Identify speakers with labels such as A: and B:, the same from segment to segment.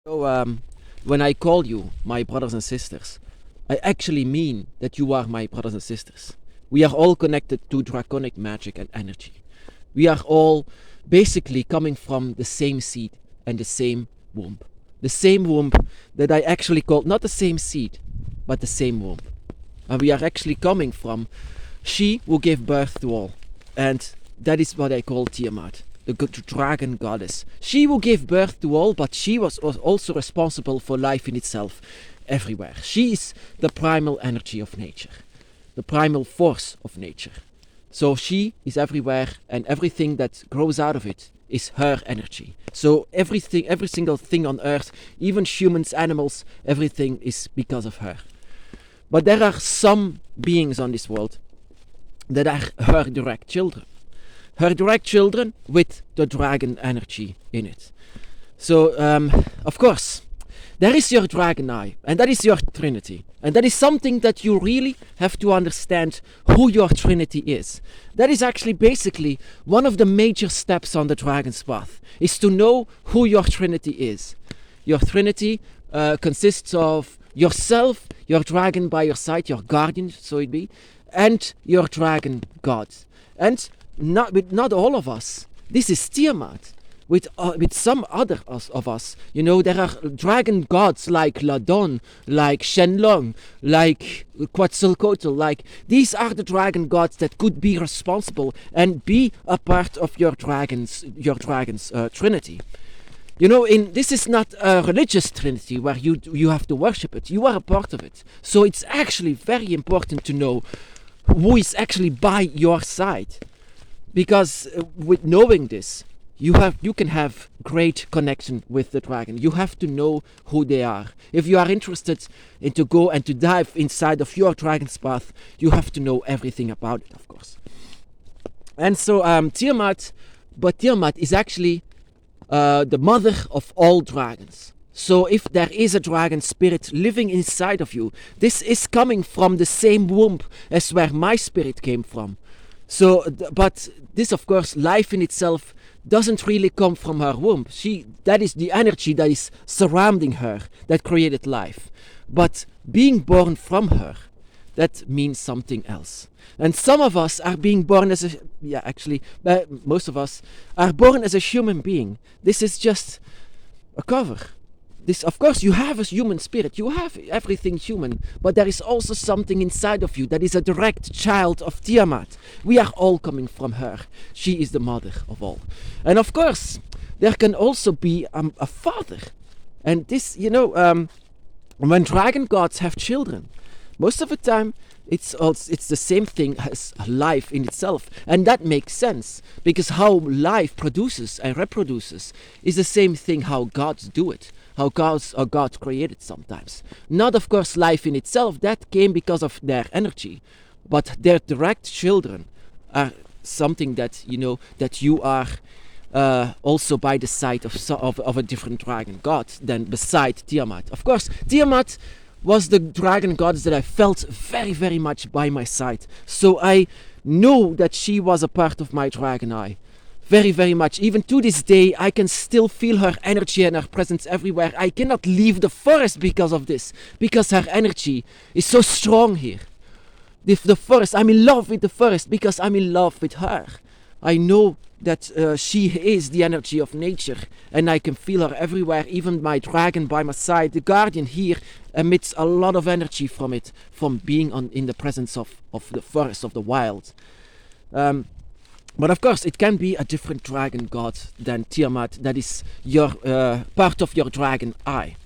A: So, when I call you my brothers and sisters, I actually mean that you are my brothers and sisters. We are all connected to draconic magic and energy. We are all basically coming from the same seed and the same womb. The same womb that I actually call not the same seed, but the same womb. And we are actually coming from she who gave birth to all. And that is what I call Tiamat, the dragon goddess. She who gave birth to all, but she was also responsible for life in itself everywhere. She is the primal energy of nature, the primal force of nature. So she is everywhere, and everything that grows out of it is her energy. So everything, every single thing on earth, even humans, animals, everything is because of her. But there are some beings on this world that are her direct children. Her direct children with the dragon energy in it. So, of course, there is your dragon eye, and that is your trinity. And that is something that you really have to understand who your trinity is. That is actually basically one of the major steps on the dragon's path, is to know who your trinity is. Your trinity consists of yourself, your dragon by your side, your guardian, so it be, and your dragon god. And not all of us. This is Tiamat. With some other of us, you know, there are dragon gods like Ladon, like Shenlong, like Quetzalcoatl, like these are the dragon gods that could be responsible and be a part of your dragon's trinity. You know, this is not a religious trinity where you have to worship it. You are a part of it. So it's actually very important to know who is actually by your side, because with knowing this, you can have great connection with the dragon. You have to know who they are. If you are interested in to go and to dive inside of your dragon's path, you have to know everything about it, of course. And so Tiamat is actually the mother of all dragons. So if there is a dragon spirit living inside of you, this is coming from the same womb as where my spirit came from. So, but this, of course, life in itself doesn't really come from her womb. That is the energy that is surrounding her that created life. But being born from her, that means something else. And some of us are being born as most of us are born as a human being. This is just a cover. This, of course, you have a human spirit, you have everything human, but there is also something inside of you that is a direct child of Tiamat. We are all coming from her. She is the mother of all. And of course, there can also be a father. And this, when dragon gods have children, most of the time it's the same thing as life in itself. And that makes sense, because how life produces and reproduces is the same thing how gods do it. How God created sometimes. Not, of course, life in itself. That came because of their energy. But their direct children are something that, that you are also by the side of a different dragon god than beside Tiamat. Of course, Tiamat was the dragon goddess that I felt very, very much by my side. So I knew that she was a part of my dragon eye. Very, very much. Even to this day, I can still feel her energy and her presence everywhere. I cannot leave the forest because of this, because her energy is so strong here. The forest, I'm in love with the forest because I'm in love with her. I know that she is the energy of nature, and I can feel her everywhere. Even my dragon by my side, the guardian here, emits a lot of energy from it, from being in the presence of the forest, of the wild. But of course, it can be a different dragon god than Tiamat. That is your part of your dragon eye,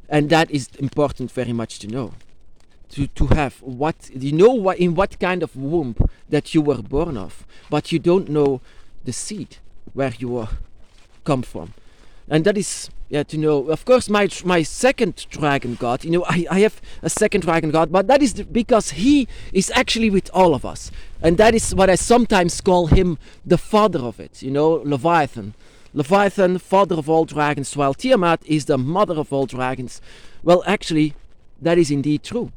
A: and that is important very much to know. To have in what kind of womb that you were born of, but you don't know the seed where you come from, and that is to know. Of course, my second dragon god. I have a second dragon god, but that is because he is actually with all of us. And that is what I sometimes call him the father of it, Leviathan. Leviathan, father of all dragons, while Tiamat is the mother of all dragons. Well, actually, that is indeed true.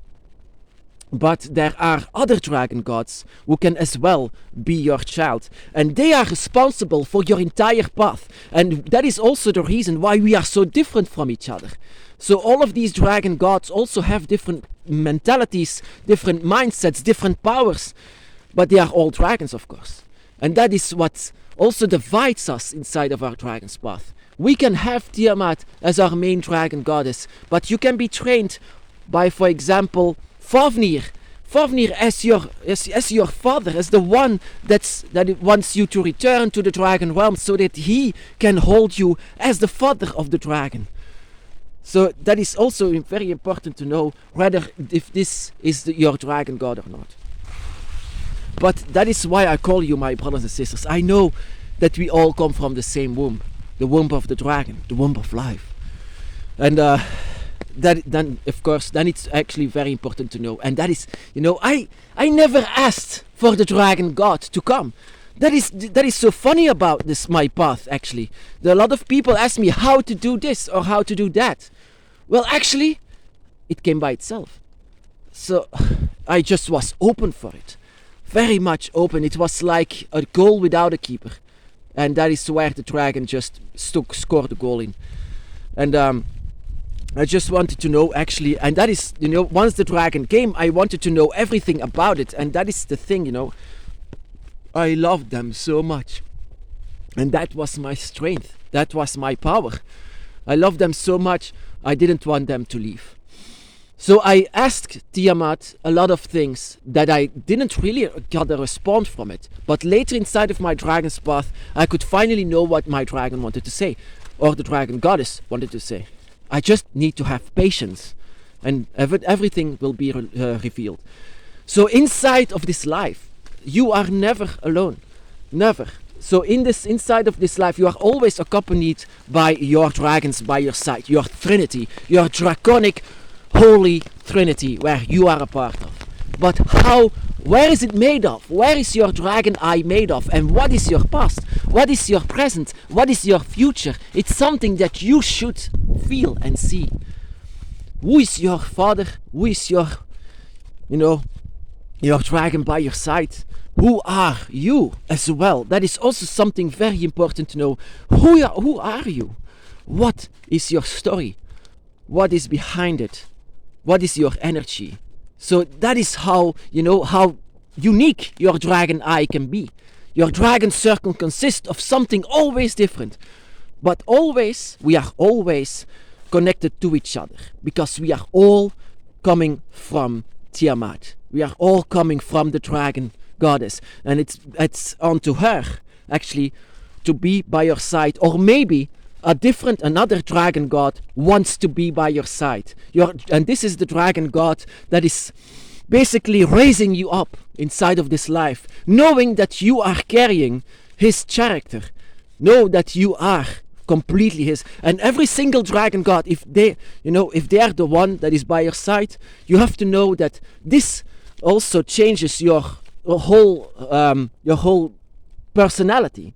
A: But there are other dragon gods who can as well be your child. And they are responsible for your entire path. And that is also the reason why we are so different from each other. So all of these dragon gods also have different mentalities, different mindsets, different powers. But they are all dragons, of course. And that is what also divides us inside of our dragon's path. We can have Tiamat as our main dragon goddess, but you can be trained by, for example, Fafnir as your father, as the one that wants you to return to the dragon realm, so that he can hold you as the father of the dragon. So that is also very important to know whether if this is your dragon god or not. But that is why I call you my brothers and sisters. I know that we all come from the same womb, the womb of the dragon, the womb of life. And then it's actually very important to know. And that is, I never asked for the dragon god to come. That is so funny about this, my path, actually. A lot of people ask me how to do this or how to do that. Well, actually, it came by itself. So I just was open for it. Very much open. It was like a goal without a keeper. And that is where the dragon just scored the goal in. And I just wanted to know, actually, and that is, once the dragon came, I wanted to know everything about it. And that is the thing, I loved them so much. And that was my strength. That was my power. I loved them so much, I didn't want them to leave. So I asked Tiamat a lot of things that I didn't really get a response from it. But later inside of my dragon's path, I could finally know what my dragon wanted to say. Or the dragon goddess wanted to say. I just need to have patience. And everything will be revealed. So inside of this life, you are never alone. Never. So inside of this life, you are always accompanied by your dragons by your side. Your trinity. Your draconic holy trinity where you are a part of. But where is it made of? Where is your dragon eye made of? And what is your past? What is your present? What is your future? It's something that you should feel and see. Who is your father? Who is your dragon by your side? Who are you as well? That is also something very important to know. Who are you? What is your story? What is behind it? What is your energy? So that is how unique your dragon eye can be. Your dragon circle consists of something always different. But we are always connected to each other. Because we are all coming from Tiamat. We are all coming from the dragon goddess. And it's onto her, actually, to be by your side. Or maybe another dragon god wants to be by your side. And this is the dragon god that is basically raising you up inside of this life, knowing that you are carrying his character. Know that you are completely his. And every single dragon god, if they are the one that is by your side, you have to know that this also changes your whole personality.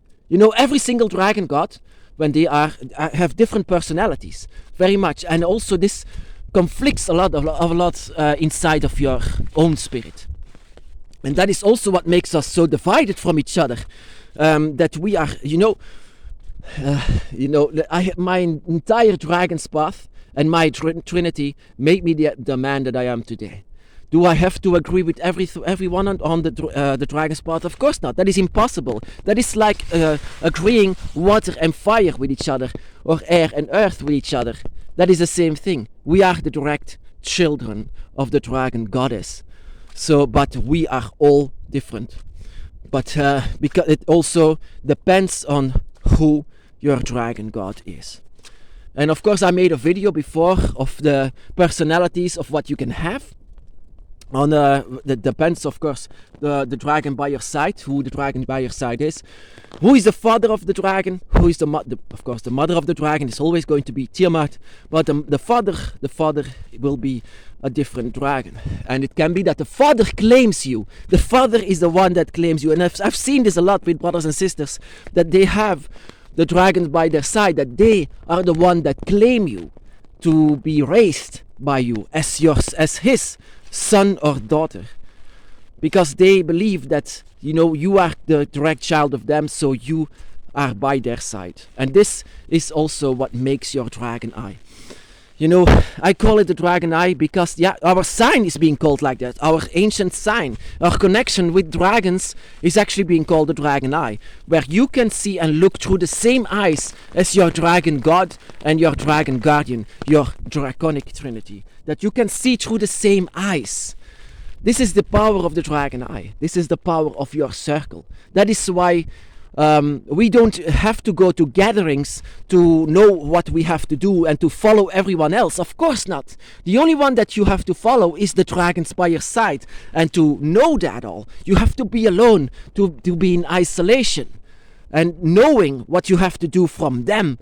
A: Every single dragon god, when they have different personalities, very much, and also this conflicts a lot inside of your own spirit, and that is also what makes us so divided from each other. That we are, my entire dragon's path and my trinity made me the man that I am today. Do I have to agree with everyone on the dragon's path? Of course not. That is impossible. That is like agreeing water and fire with each other, or air and earth with each other. That is the same thing. We are the direct children of the dragon goddess. But we are all different. But because it also depends on who your dragon god is. And of course, I made a video before of the personalities of what you can have. That depends, of course, the dragon by your side, who the dragon by your side is. Who is the father of the dragon? Who is of course, the mother of the dragon is always going to be Tiamat, but the father will be a different dragon. And it can be that the father claims you. The father is the one that claims you. And I've seen this a lot with brothers and sisters, that they have the dragons by their side, that they are the one that claim you to be raised by you as yours, as his son or daughter, because they believe that you are the direct child of them, so you are by their side. And this is also what makes your dragon eye. I call it the dragon eye because our sign is being called like that. Our ancient sign, our connection with dragons is actually being called the dragon eye, where you can see and look through the same eyes as your dragon god and your dragon guardian, your draconic trinity, that you can see through the same eyes. This is the power of the dragon eye. This is the power of your circle. That is why we don't have to go to gatherings to know what we have to do and to follow everyone else. Of course not. The only one that you have to follow is the dragons by your side. And to know that all, you have to be alone, to be in isolation and knowing what you have to do from them,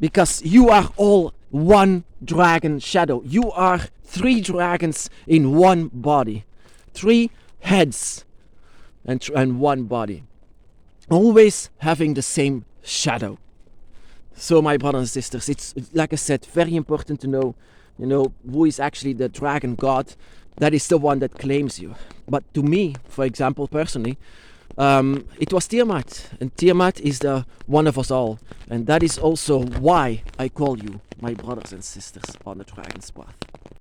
A: because you are all one dragon shadow. You are 3 dragons in one body, 3 heads and one body, always having the same shadow. So my brothers and sisters, it's like I said, very important to know, who is actually the dragon god. That is the one that claims you. But to me, for example, personally, it was Tiamat, and Tiamat is the one of us all, and that is also why I call you my brothers and sisters on the dragon's path.